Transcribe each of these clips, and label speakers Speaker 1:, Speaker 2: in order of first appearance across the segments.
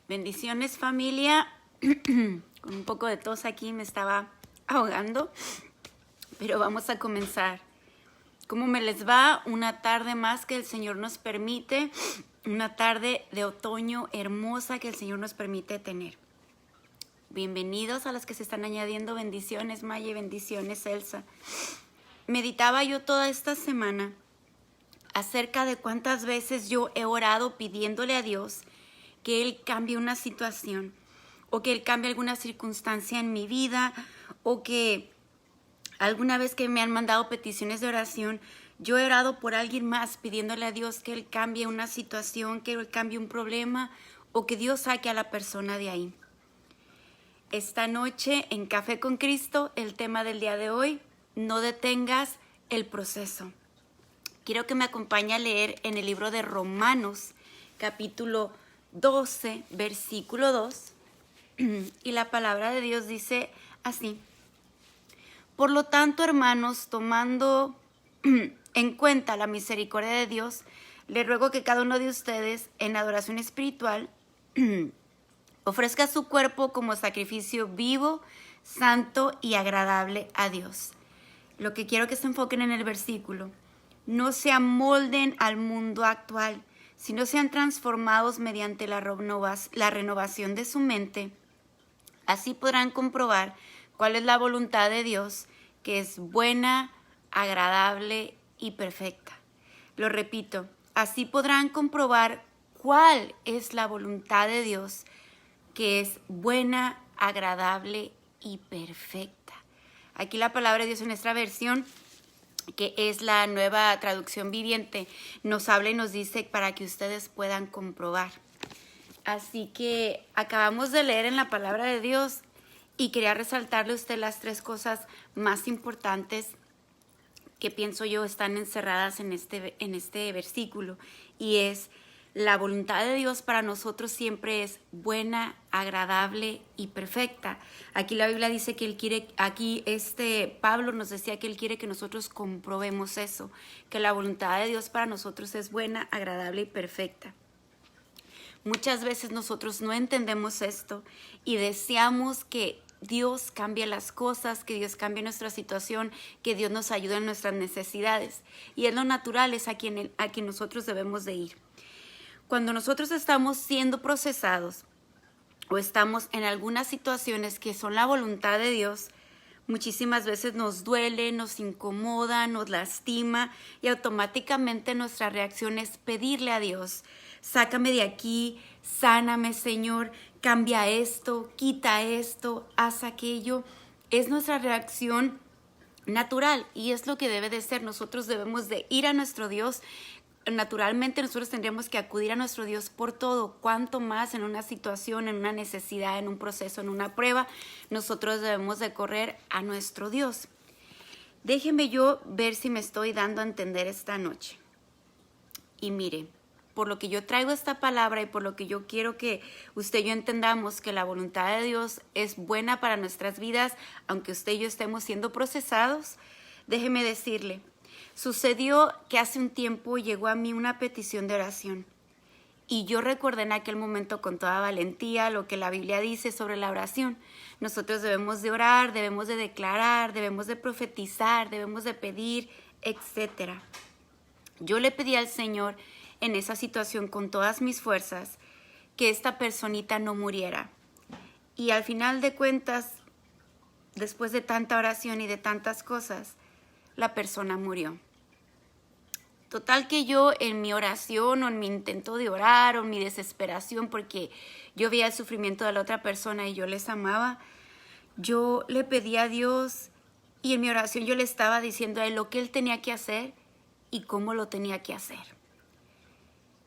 Speaker 1: Bendiciones, familia. Con un poco de tos aquí me estaba ahogando, pero vamos a comenzar. ¿Cómo me les va? Una tarde más que el Señor nos permite, una tarde de otoño hermosa que el Señor nos permite tener. Bienvenidos a los que se están añadiendo. Bendiciones, Maya, bendiciones, Elsa. Meditaba yo toda esta semana acerca de cuántas veces yo he orado pidiéndole a Dios que Él cambie una situación o que Él cambie alguna circunstancia en mi vida, o que alguna vez que me han mandado peticiones de oración, yo he orado por alguien más pidiéndole a Dios que Él cambie una situación, que Él cambie un problema o que Dios saque a la persona de ahí. Esta noche en Café con Cristo, el tema del día de hoy: no detengas el proceso. Quiero que me acompañe a leer en el libro de Romanos, capítulo 12, versículo 2. Y la palabra de Dios dice así: por lo tanto, hermanos, tomando en cuenta la misericordia de Dios, le ruego que cada uno de ustedes, en adoración espiritual, ofrezca su cuerpo como sacrificio vivo, santo y agradable a Dios. Lo que quiero que se enfoquen en el versículo: no se amolden al mundo actual, sino sean transformados mediante la renovación de su mente. Así podrán comprobar cuál es la voluntad de Dios, que es buena, agradable y perfecta. Lo repito: así podrán comprobar cuál es la voluntad de Dios, que es buena, agradable y perfecta. Aquí la palabra de Dios en nuestra versión, que es la Nueva Traducción Viviente, nos habla y nos dice para que ustedes puedan comprobar. Así que acabamos de leer en la palabra de Dios y quería resaltarle a usted las tres cosas más importantes que pienso yo están encerradas en este versículo, y es: la voluntad de Dios para nosotros siempre es buena, agradable y perfecta. Aquí la Biblia dice que Él quiere, Pablo nos decía que Él quiere que nosotros comprobemos eso, que la voluntad de Dios para nosotros es buena, agradable y perfecta. Muchas veces nosotros no entendemos esto y deseamos que Dios cambie las cosas, que Dios cambie nuestra situación, que Dios nos ayude en nuestras necesidades. Y es lo natural, es a quien nosotros debemos de ir. Cuando nosotros estamos siendo procesados o estamos en algunas situaciones que son la voluntad de Dios, muchísimas veces nos duele, nos incomoda, nos lastima, y automáticamente nuestra reacción es pedirle a Dios: sácame de aquí, sáname, Señor, cambia esto, quita esto, haz aquello. Es nuestra reacción natural y es lo que debe de ser. Nosotros debemos de ir a nuestro Dios. Naturalmente nosotros tendríamos que acudir a nuestro Dios por todo. Cuanto más en una situación, en una necesidad, en un proceso, en una prueba, nosotros debemos de correr a nuestro Dios. Déjenme yo ver si me estoy dando a entender esta noche. Y mire, por lo que yo traigo esta palabra y por lo que yo quiero que usted y yo entendamos que la voluntad de Dios es buena para nuestras vidas, aunque usted y yo estemos siendo procesados, déjeme decirle: sucedió que hace un tiempo llegó a mí una petición de oración, y yo recordé en aquel momento con toda valentía lo que la Biblia dice sobre la oración. Nosotros debemos de orar, debemos de declarar, debemos de profetizar, debemos de pedir, etc. Yo le pedí al Señor en esa situación con todas mis fuerzas que esta personita no muriera. Y al final de cuentas, después de tanta oración y de tantas cosas, la persona murió. Total que yo en mi oración o en mi intento de orar o en mi desesperación porque yo veía el sufrimiento de la otra persona y yo les amaba, yo le pedí a Dios, y en mi oración yo le estaba diciendo a Él lo que Él tenía que hacer y cómo lo tenía que hacer.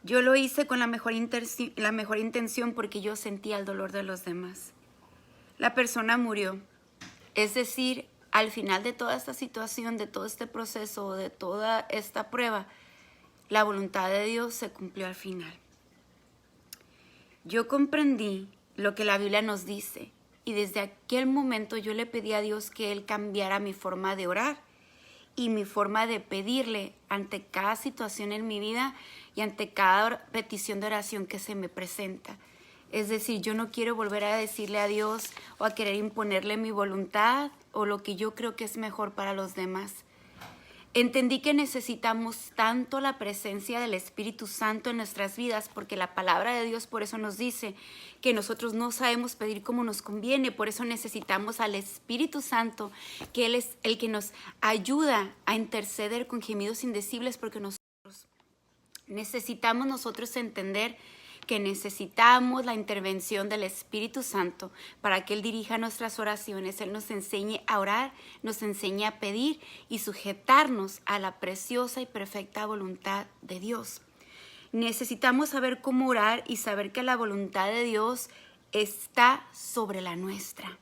Speaker 1: Yo lo hice con la mejor intención porque yo sentía el dolor de los demás. La persona murió. Es decir, al final de toda esta situación, de todo este proceso, de toda esta prueba, la voluntad de Dios se cumplió al final. Yo comprendí lo que la Biblia nos dice, y desde aquel momento yo le pedí a Dios que Él cambiara mi forma de orar y mi forma de pedirle ante cada situación en mi vida y ante cada petición de oración que se me presenta. Es decir, yo no quiero volver a decirle a Dios o a querer imponerle mi voluntad o lo que yo creo que es mejor para los demás. Entendí que necesitamos tanto la presencia del Espíritu Santo en nuestras vidas, porque la palabra de Dios por eso nos dice que nosotros no sabemos pedir como nos conviene, por eso necesitamos al Espíritu Santo, que Él es el que nos ayuda a interceder con gemidos indecibles, porque necesitamos nosotros entender que necesitamos la intervención del Espíritu Santo para que Él dirija nuestras oraciones, Él nos enseñe a orar, nos enseñe a pedir y sujetarnos a la preciosa y perfecta voluntad de Dios. Necesitamos saber cómo orar y saber que la voluntad de Dios está sobre la nuestra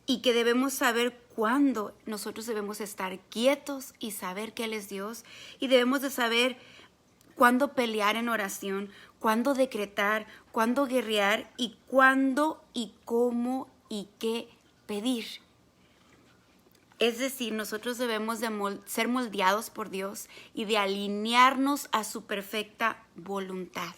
Speaker 1: y que debemos saber cuándo nosotros debemos estar quietos y saber que Él es Dios, y debemos de saber cuándo pelear en oración, cuándo decretar, cuándo guerrear y cuándo y cómo y qué pedir. Es decir, nosotros debemos de ser moldeados por Dios y de alinearnos a su perfecta voluntad.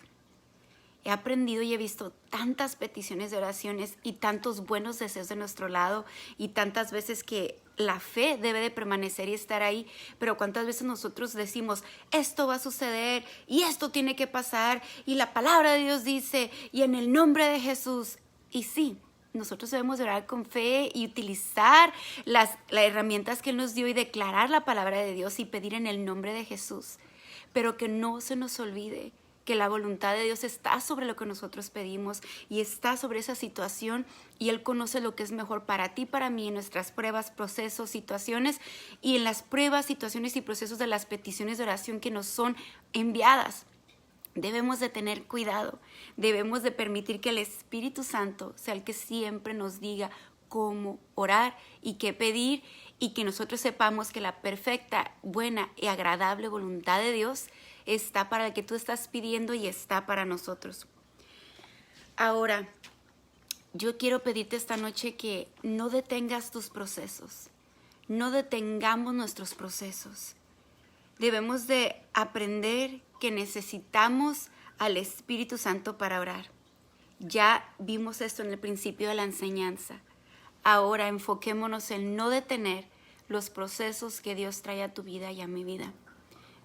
Speaker 1: He aprendido y he visto tantas peticiones de oraciones y tantos buenos deseos de nuestro lado, y tantas veces que la fe debe de permanecer y estar ahí, pero cuántas veces nosotros decimos, esto va a suceder y esto tiene que pasar y la palabra de Dios dice y en el nombre de Jesús. Y sí, nosotros debemos orar con fe y utilizar las herramientas que Él nos dio y declarar la palabra de Dios y pedir en el nombre de Jesús, pero que no se nos olvide que la voluntad de Dios está sobre lo que nosotros pedimos y está sobre esa situación, y Él conoce lo que es mejor para ti, para mí, en nuestras pruebas, procesos, situaciones, y en las pruebas, situaciones y procesos de las peticiones de oración que nos son enviadas. Debemos de tener cuidado, debemos de permitir que el Espíritu Santo sea el que siempre nos diga cómo orar y qué pedir, y que nosotros sepamos que la perfecta, buena y agradable voluntad de Dios está para el que tú estás pidiendo y está para nosotros. Ahora, yo quiero pedirte esta noche que no detengas tus procesos, no detengamos nuestros procesos. Debemos de aprender que necesitamos al Espíritu Santo para orar. Ya vimos esto en el principio de la enseñanza. Ahora enfoquémonos en no detener los procesos que Dios trae a tu vida y a mi vida.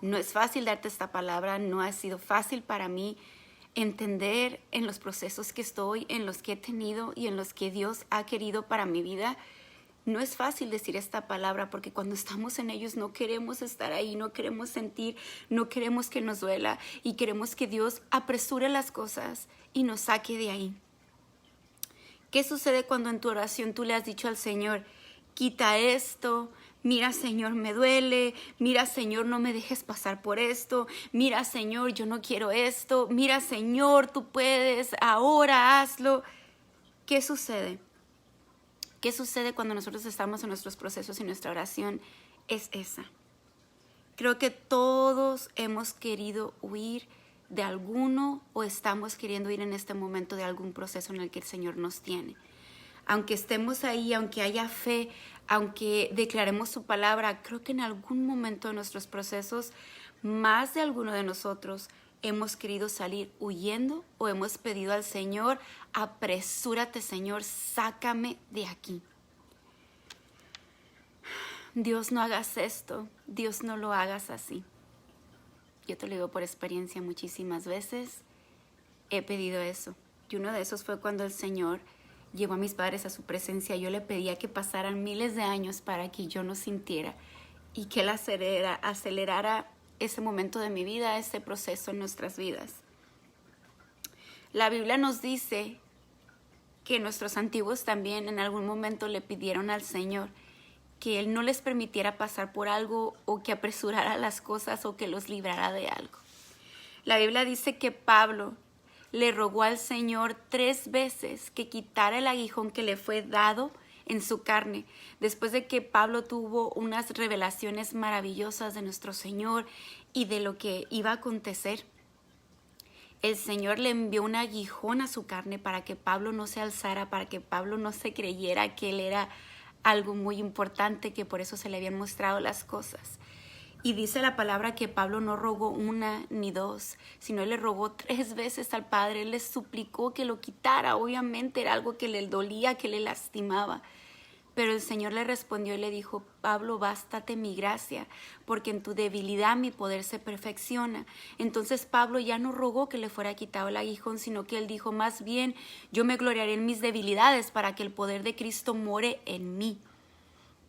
Speaker 1: No es fácil darte esta palabra, no ha sido fácil para mí entender en los procesos que estoy, en los que he tenido y en los que Dios ha querido para mi vida. No es fácil decir esta palabra porque cuando estamos en ellos no queremos estar ahí, no queremos sentir, no queremos que nos duela y queremos que Dios apresure las cosas y nos saque de ahí. ¿Qué sucede cuando en tu oración tú le has dicho al Señor, quita esto? Mira, Señor, me duele. Mira, Señor, no me dejes pasar por esto. Mira, Señor, yo no quiero esto. Mira, Señor, tú puedes, ahora hazlo. ¿Qué sucede? ¿Qué sucede cuando nosotros estamos en nuestros procesos y nuestra oración es esa? Creo que todos hemos querido huir de alguno o estamos queriendo ir en este momento de algún proceso en el que el Señor nos tiene. Aunque estemos ahí, aunque haya fe, aunque declaremos su palabra, creo que en algún momento de nuestros procesos, más de alguno de nosotros hemos querido salir huyendo o hemos pedido al Señor, apresúrate, Señor, sácame de aquí. Dios, no hagas esto, Dios, no lo hagas así. Yo te lo digo por experiencia, muchísimas veces he pedido eso. Y uno de esos fue cuando el Señor llevó a mis padres a su presencia. Yo le pedía que pasaran miles de años para que yo no sintiera y que Él acelerara ese momento de mi vida, ese proceso en nuestras vidas. La Biblia nos dice que nuestros antiguos también en algún momento le pidieron al Señor que Él no les permitiera pasar por algo o que apresurara las cosas o que los librara de algo. La Biblia dice que Pablo le rogó al Señor 3 veces que quitara el aguijón que le fue dado en su carne, después de que Pablo tuvo unas revelaciones maravillosas de nuestro Señor y de lo que iba a acontecer. El Señor le envió un aguijón a su carne para que Pablo no se alzara, para que Pablo no se creyera que él era algo muy importante, que por eso se le habían mostrado las cosas. Y dice la palabra que Pablo no rogó una ni dos, sino él le rogó 3 veces al Padre. Él le suplicó que lo quitara. Obviamente era algo que le dolía, que le lastimaba. Pero el Señor le respondió y le dijo: Pablo, bástate mi gracia, porque en tu debilidad mi poder se perfecciona. Entonces Pablo ya no rogó que le fuera quitado el aguijón, sino que él dijo: más bien, yo me gloriaré en mis debilidades para que el poder de Cristo more en mí.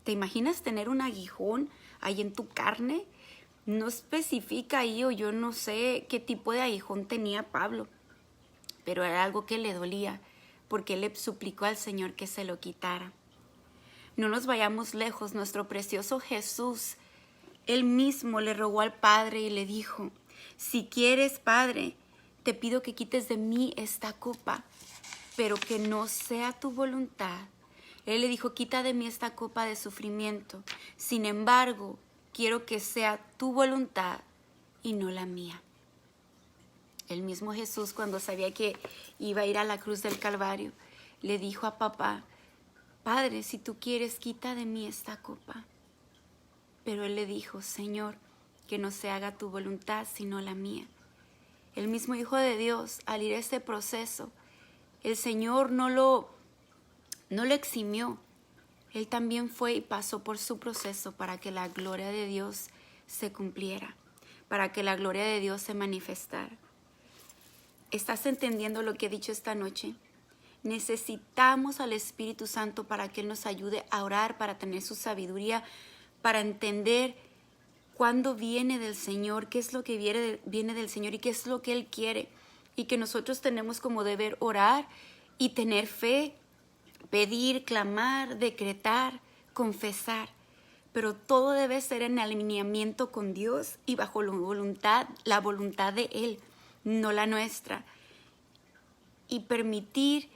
Speaker 1: ¿Te imaginas tener un aguijón ahí en tu carne? No especifica ahí, o yo no sé qué tipo de aguijón tenía Pablo, pero era algo que le dolía, porque él le suplicó al Señor que se lo quitara. No nos vayamos lejos. Nuestro precioso Jesús, él mismo le rogó al Padre y le dijo: si quieres, Padre, te pido que quites de mí esta copa, pero que no sea tu voluntad. Él le dijo: quita de mí esta copa de sufrimiento. Sin embargo, quiero que sea tu voluntad y no la mía. El mismo Jesús, cuando sabía que iba a ir a la cruz del Calvario, le dijo a papá: Padre, si tú quieres, quita de mí esta copa. Pero él le dijo: Señor, que no se haga tu voluntad sino la mía. El mismo Hijo de Dios, al ir a este proceso, el Señor no lo eximió. Él también fue y pasó por su proceso para que la gloria de Dios se cumpliera, para que la gloria de Dios se manifestara. ¿Estás entendiendo lo que he dicho esta noche? Necesitamos al Espíritu Santo para que Él nos ayude a orar, para tener su sabiduría, para entender cuándo viene del Señor, qué es lo que viene del Señor y qué es lo que Él quiere. Y que nosotros tenemos como deber orar y tener fe, pedir, clamar, decretar, confesar. Pero todo debe ser en alineamiento con Dios y bajo la voluntad de Él, no la nuestra. Y permitir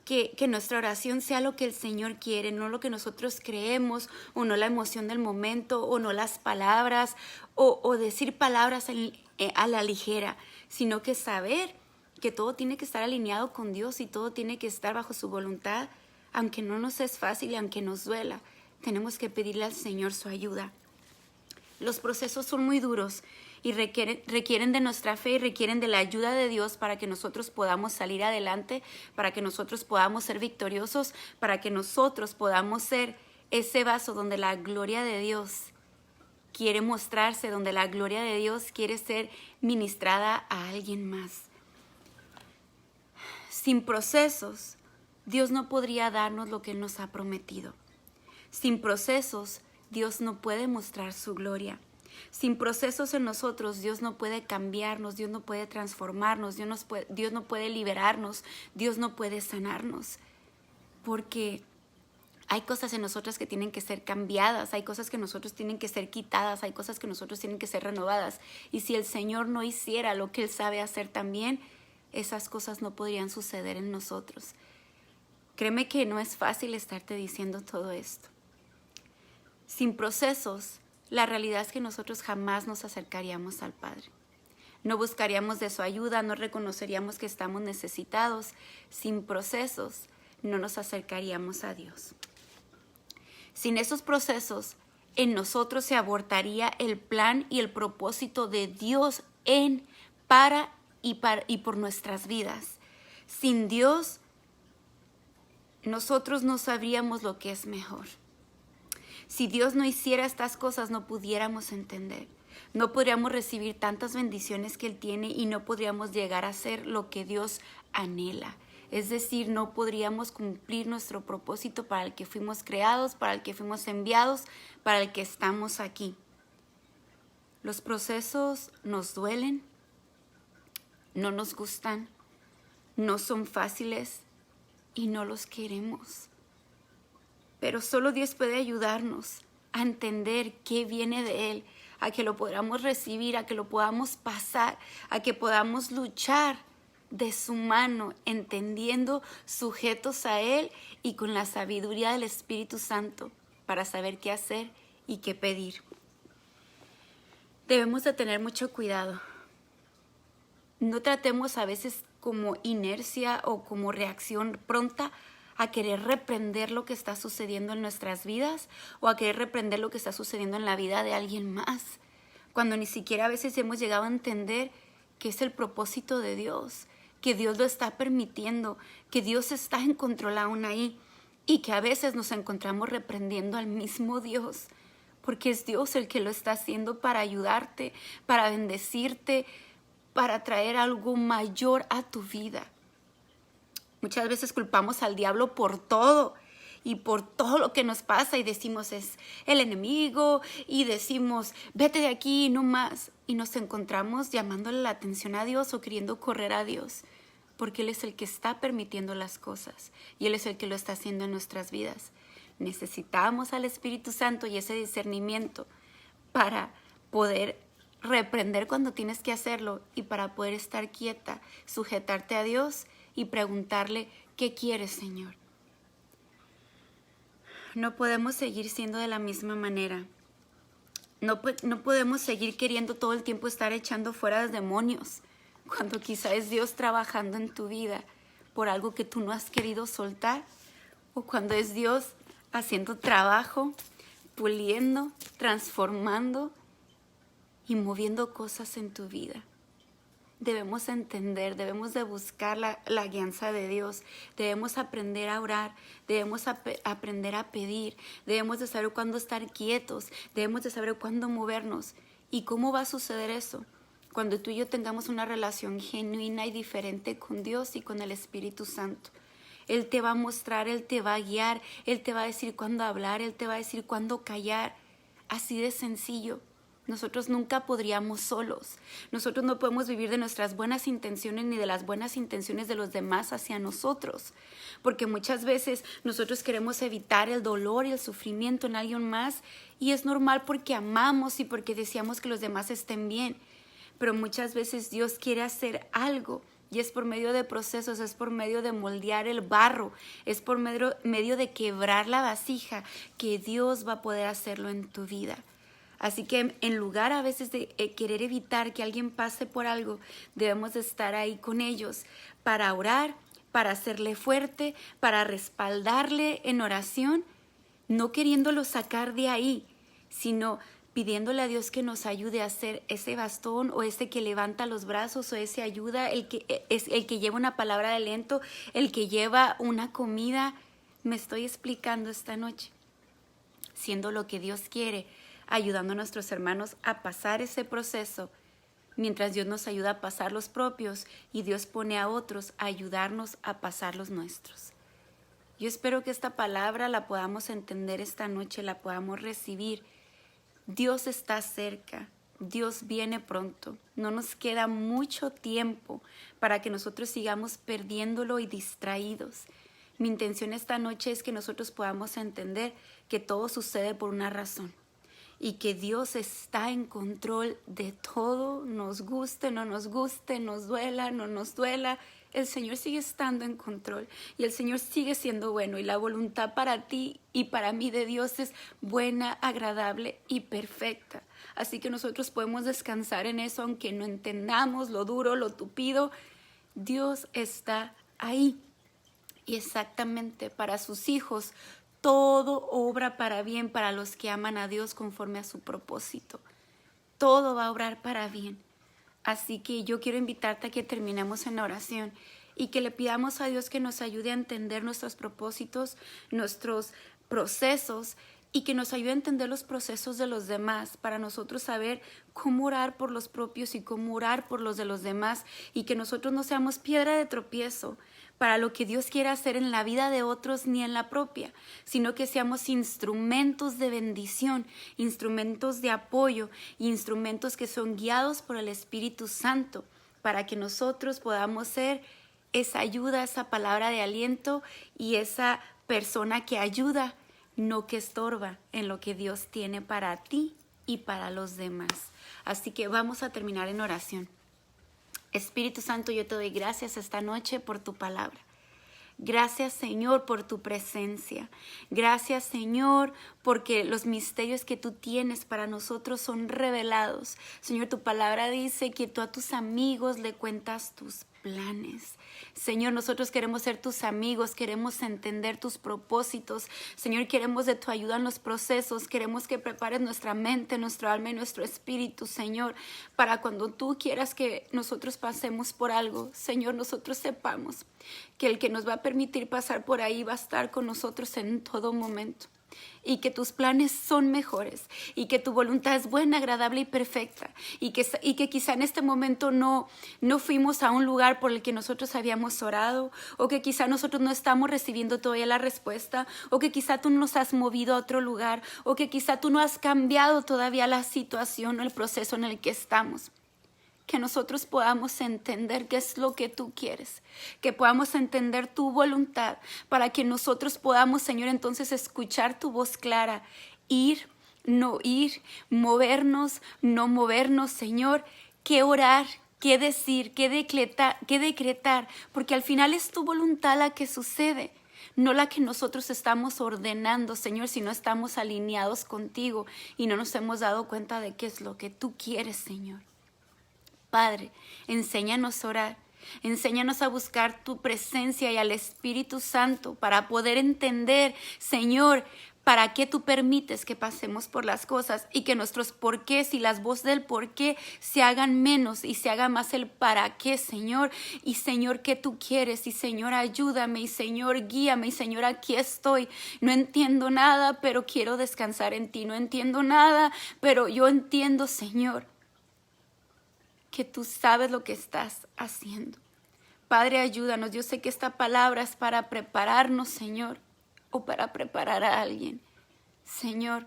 Speaker 1: que nuestra oración sea lo que el Señor quiere, no lo que nosotros creemos, o no la emoción del momento, o no las palabras, o decir palabras a la ligera, sino que saber que todo tiene que estar alineado con Dios y todo tiene que estar bajo su voluntad. Aunque no nos es fácil y aunque nos duela, tenemos que pedirle al Señor su ayuda. Los procesos son muy duros y requieren de nuestra fe y requieren de la ayuda de Dios para que nosotros podamos salir adelante, para que nosotros podamos ser victoriosos, para que nosotros podamos ser ese vaso donde la gloria de Dios quiere mostrarse, donde la gloria de Dios quiere ser ministrada a alguien más. Sin procesos, Dios no podría darnos lo que Él nos ha prometido. Sin procesos, Dios no puede mostrar su gloria. Sin procesos en nosotros, Dios no puede cambiarnos, Dios no puede transformarnos, Dios no puede liberarnos, Dios no puede sanarnos. Porque hay cosas en nosotros que tienen que ser cambiadas, hay cosas que nosotros tienen que ser quitadas, hay cosas que nosotros tienen que ser renovadas. Y si el Señor no hiciera lo que Él sabe hacer también, esas cosas no podrían suceder en nosotros. Créeme que no es fácil estarte diciendo todo esto. Sin procesos, la realidad es que nosotros jamás nos acercaríamos al Padre. No buscaríamos de su ayuda, no reconoceríamos que estamos necesitados. Sin procesos, no nos acercaríamos a Dios. Sin esos procesos, en nosotros se abortaría el plan y el propósito de Dios para y por nuestras vidas. Sin Dios, nosotros no sabríamos lo que es mejor. Si Dios no hiciera estas cosas, no pudiéramos entender. No podríamos recibir tantas bendiciones que Él tiene y no podríamos llegar a ser lo que Dios anhela. Es decir, no podríamos cumplir nuestro propósito para el que fuimos creados, para el que fuimos enviados, para el que estamos aquí. Los procesos nos duelen, no nos gustan, no son fáciles y no los queremos. Pero solo Dios puede ayudarnos a entender qué viene de Él, a que lo podamos recibir, a que lo podamos pasar, a que podamos luchar de su mano, entendiendo, sujetos a Él y con la sabiduría del Espíritu Santo para saber qué hacer y qué pedir. Debemos de tener mucho cuidado. No tratemos a veces como inercia o como reacción pronta a querer reprender lo que está sucediendo en nuestras vidas o a querer reprender lo que está sucediendo en la vida de alguien más, cuando ni siquiera a veces hemos llegado a entender que es el propósito de Dios, que Dios lo está permitiendo, que Dios está en control aún ahí y que a veces nos encontramos reprendiendo al mismo Dios, porque es Dios el que lo está haciendo para ayudarte, para bendecirte, para traer algo mayor a tu vida. Muchas veces culpamos al diablo por todo y por todo lo que nos pasa y decimos es el enemigo y decimos vete de aquí no más y nos encontramos llamándole la atención a Dios o queriendo correr a Dios porque Él es el que está permitiendo las cosas y Él es el que lo está haciendo en nuestras vidas. Necesitamos al Espíritu Santo y ese discernimiento para poder reprender cuando tienes que hacerlo y para poder estar quieta, sujetarte a Dios y preguntarle, ¿qué quieres, Señor? No podemos seguir siendo de la misma manera. No podemos seguir queriendo todo el tiempo estar echando fuera demonios, cuando quizá es Dios trabajando en tu vida por algo que tú no has querido soltar, o cuando es Dios haciendo trabajo, puliendo, transformando y moviendo cosas en tu vida. Debemos entender, debemos de buscar la guianza de Dios, debemos aprender a orar, debemos aprender a pedir, debemos de saber cuándo estar quietos, debemos de saber cuándo movernos. ¿Y cómo va a suceder eso? Cuando tú y yo tengamos una relación genuina y diferente con Dios y con el Espíritu Santo. Él te va a mostrar, Él te va a guiar, Él te va a decir cuándo hablar, Él te va a decir cuándo callar. Así de sencillo. Nosotros nunca podríamos solos. Nosotros no podemos vivir de nuestras buenas intenciones ni de las buenas intenciones de los demás hacia nosotros. Porque muchas veces nosotros queremos evitar el dolor y el sufrimiento en alguien más. Y es normal porque amamos y porque deseamos que los demás estén bien. Pero muchas veces Dios quiere hacer algo. Y es por medio de procesos, es por medio de moldear el barro, es por medio de quebrar la vasija que Dios va a poder hacerlo en tu vida. Así que en lugar a veces de querer evitar que alguien pase por algo, debemos de estar ahí con ellos para orar, para hacerle fuerte, para respaldarle en oración, no queriéndolo sacar de ahí, sino pidiéndole a Dios que nos ayude a ser ese bastón o ese que levanta los brazos o ese ayuda, el que lleva una palabra de aliento, el que lleva una comida. Me estoy explicando esta noche, siendo lo que Dios quiere, ayudando a nuestros hermanos a pasar ese proceso, mientras Dios nos ayuda a pasar los propios y Dios pone a otros a ayudarnos a pasar los nuestros. Yo espero que esta palabra la podamos entender esta noche, la podamos recibir. Dios está cerca, Dios viene pronto. No nos queda mucho tiempo para que nosotros sigamos perdiéndolo y distraídos. Mi intención esta noche es que nosotros podamos entender que todo sucede por una razón y que Dios está en control de todo, nos guste, no nos guste, nos duela, no nos duela. El Señor sigue estando en control y el Señor sigue siendo bueno y la voluntad para ti y para mí de Dios es buena, agradable y perfecta. Así que nosotros podemos descansar en eso aunque no entendamos lo duro, lo tupido. Dios está ahí y exactamente para sus hijos todo obra para bien para los que aman a Dios conforme a su propósito. Todo va a obrar para bien. Así que yo quiero invitarte a que terminemos en oración y que le pidamos a Dios que nos ayude a entender nuestros propósitos, nuestros procesos y que nos ayude a entender los procesos de los demás para nosotros saber cómo orar por los propios y cómo orar por los de los demás y que nosotros no seamos piedra de tropiezo para lo que Dios quiere hacer en la vida de otros ni en la propia, sino que seamos instrumentos de bendición, instrumentos de apoyo, instrumentos que son guiados por el Espíritu Santo para que nosotros podamos ser esa ayuda, esa palabra de aliento y esa persona que ayuda, no que estorba en lo que Dios tiene para ti y para los demás. Así que vamos a terminar en oración. Espíritu Santo, yo te doy gracias esta noche por tu palabra. Gracias, Señor, por tu presencia. Gracias, Señor, porque los misterios que tú tienes para nosotros son revelados. Señor, tu palabra dice que tú a tus amigos le cuentas tus planes. Señor, nosotros queremos ser tus amigos, queremos entender tus propósitos. Señor, queremos de tu ayuda en los procesos, queremos que prepares nuestra mente, nuestro alma y nuestro espíritu, Señor, para cuando tú quieras que nosotros pasemos por algo, Señor, nosotros sepamos que el que nos va a permitir pasar por ahí va a estar con nosotros en todo momento. Y que tus planes son mejores y que tu voluntad es buena, agradable y perfecta y que quizá en este momento no fuimos a un lugar por el que nosotros habíamos orado, o que quizá nosotros no estamos recibiendo todavía la respuesta, o que quizá tú nos has movido a otro lugar, o que quizá tú no has cambiado todavía la situación o el proceso en el que estamos. Que nosotros podamos entender qué es lo que tú quieres, que podamos entender tu voluntad, para que nosotros podamos, Señor, entonces escuchar tu voz clara, ir, no ir, movernos, no movernos, Señor, qué orar, qué decir, qué decretar, porque al final es tu voluntad la que sucede. No la que nosotros estamos ordenando, Señor, sino estamos alineados contigo y no nos hemos dado cuenta de qué es lo que tú quieres, Señor. Padre, enséñanos a orar, enséñanos a buscar tu presencia y al Espíritu Santo para poder entender, Señor, para qué tú permites que pasemos por las cosas y que nuestros porqués y las voces del porqué se hagan menos y se haga más el para qué, Señor. Y Señor, ¿qué tú quieres? Y Señor, ayúdame, y Señor, guíame, y Señor, aquí estoy. No entiendo nada, pero quiero descansar en ti. No entiendo nada, pero yo entiendo, Señor, que tú sabes lo que estás haciendo. Padre, ayúdanos. Yo sé que esta palabra es para prepararnos, Señor, o para preparar a alguien. Señor,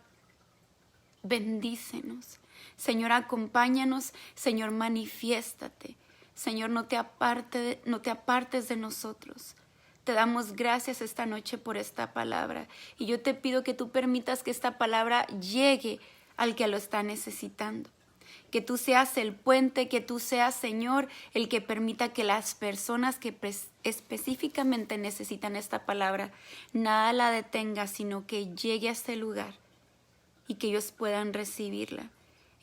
Speaker 1: bendícenos. Señor, acompáñanos. Señor, manifiéstate. Señor, no te apartes de nosotros. Te damos gracias esta noche por esta palabra. Y yo te pido que tú permitas que esta palabra llegue al que lo está necesitando. Que tú seas el puente, que tú seas, Señor, el que permita que las personas que específicamente necesitan esta palabra, nada la detenga, sino que llegue a este lugar y que ellos puedan recibirla.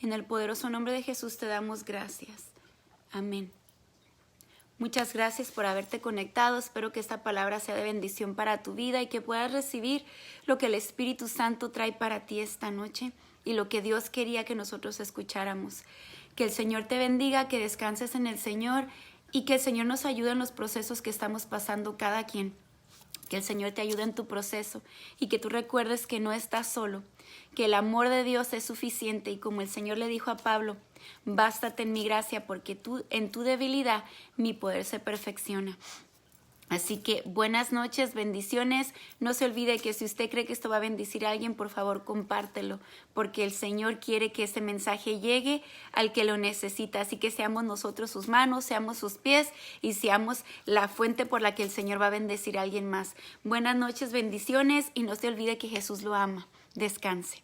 Speaker 1: En el poderoso nombre de Jesús te damos gracias. Amén. Muchas gracias por haberte conectado. Espero que esta palabra sea de bendición para tu vida y que puedas recibir lo que el Espíritu Santo trae para ti esta noche y lo que Dios quería que nosotros escucháramos. Que el Señor te bendiga, que descanses en el Señor y que el Señor nos ayude en los procesos que estamos pasando cada quien. Que el Señor te ayude en tu proceso y que tú recuerdes que no estás solo, que el amor de Dios es suficiente y como el Señor le dijo a Pablo, bástate en mi gracia porque en tu debilidad mi poder se perfecciona. Así que buenas noches, bendiciones. No se olvide que si usted cree que esto va a bendecir a alguien, por favor compártelo, porque el Señor quiere que ese mensaje llegue al que lo necesita. Así que seamos nosotros sus manos, seamos sus pies y seamos la fuente por la que el Señor va a bendecir a alguien más. Buenas noches, bendiciones y no se olvide que Jesús lo ama. Descanse.